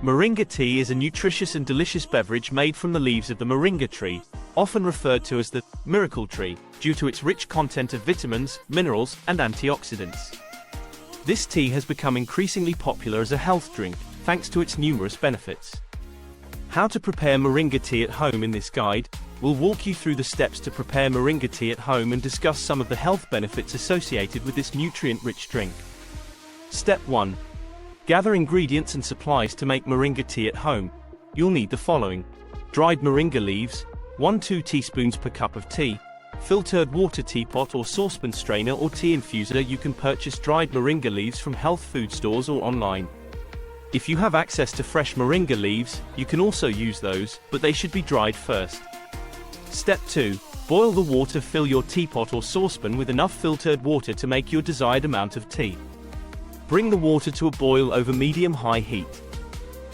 Moringa tea is a nutritious and delicious beverage made from the leaves of the moringa tree, often referred to as the miracle tree, due to its rich content of vitamins, minerals, and antioxidants. This tea has become increasingly popular as a health drink, thanks to its numerous benefits. How to prepare moringa tea at home. In this guide, we'll walk you through the steps to prepare moringa tea at home and discuss some of the health benefits associated with this nutrient-rich drink. Step 1. Gather ingredients and supplies to make moringa tea at home. You'll need the following: dried moringa leaves, 1–2 teaspoons per cup of tea, filtered water teapot or saucepan strainer or tea infuser. You can purchase dried moringa leaves from health food stores or online. If you have access to fresh moringa leaves, you can also use those, but they should be dried first. Step 2. Boil the water. Fill your teapot or saucepan with enough filtered water to make your desired amount of tea. Bring the water to a boil over medium-high heat.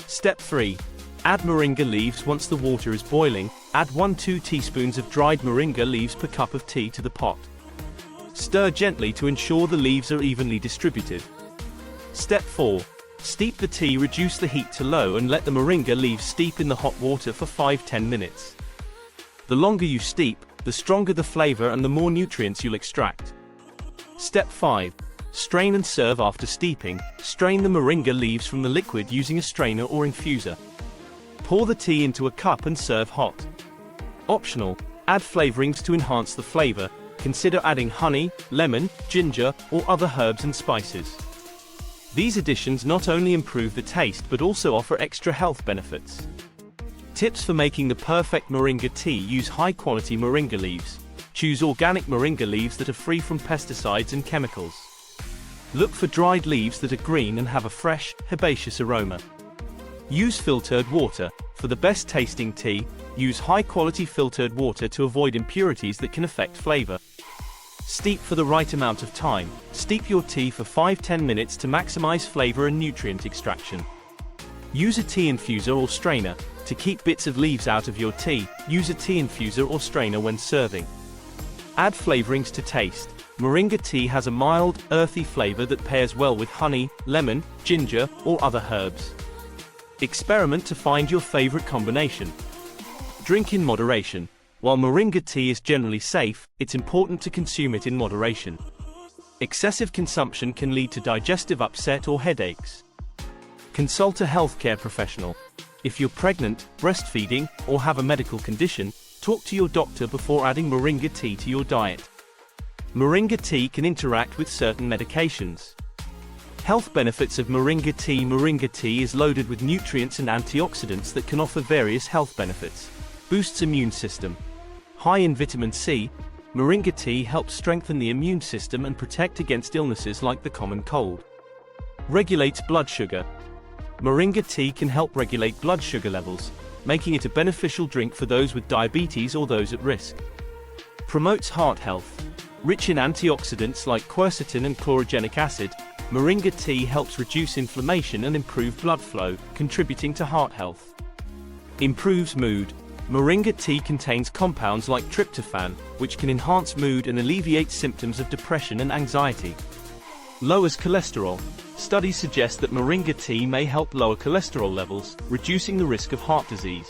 Step 3. Add moringa leaves. Once the water is boiling, add 1–2 teaspoons of dried moringa leaves per cup of tea to the pot. Stir gently to ensure the leaves are evenly distributed. Step 4. Steep the tea. Reduce the heat to low and let the moringa leaves steep in the hot water for 5–10 minutes. The longer you steep, the stronger the flavor and the more nutrients you'll extract. Step 5. Strain and serve. After steeping, strain the moringa leaves from the liquid using a strainer or infuser. Pour the tea into a cup and serve hot. Optional: add flavorings to enhance the flavor. Consider adding honey, lemon, ginger, or other herbs and spices. These additions not only improve the taste but also offer extra health benefits. Tips for making the perfect moringa tea: use high-quality moringa leaves. Choose organic moringa leaves that are free from pesticides and chemicals. Look for dried leaves that are green and have a fresh, herbaceous aroma. Use filtered water. For the best tasting tea, use high-quality filtered water to avoid impurities that can affect flavor. Steep for the right amount of time. Steep your tea for 5–10 minutes to maximize flavor and nutrient extraction. Use a tea infuser or strainer. To keep bits of leaves out of your tea, use a tea infuser or strainer when serving. Add flavorings to taste. Moringa tea has a mild, earthy flavor that pairs well with honey, lemon, ginger, or other herbs. Experiment to find your favorite combination. Drink in moderation. While moringa tea is generally safe, it's important to consume it in moderation. Excessive consumption can lead to digestive upset or headaches. Consult a healthcare professional. If you're pregnant, breastfeeding, or have a medical condition, talk to your doctor before adding moringa tea to your diet. Moringa tea can interact with certain medications. Health benefits of moringa tea. Moringa tea is loaded with nutrients and antioxidants that can offer various health benefits. Boosts immune system. High in vitamin C, moringa tea helps strengthen the immune system and protect against illnesses like the common cold. Regulates blood sugar. Moringa tea can help regulate blood sugar levels, making it a beneficial drink for those with diabetes or those at risk. Promotes heart health. Rich in antioxidants like quercetin and chlorogenic acid, moringa tea helps reduce inflammation and improve blood flow, contributing to heart health. Improves mood. Moringa tea contains compounds like tryptophan, which can enhance mood and alleviate symptoms of depression and anxiety. Lowers cholesterol. Studies suggest that moringa tea may help lower cholesterol levels, reducing the risk of heart disease.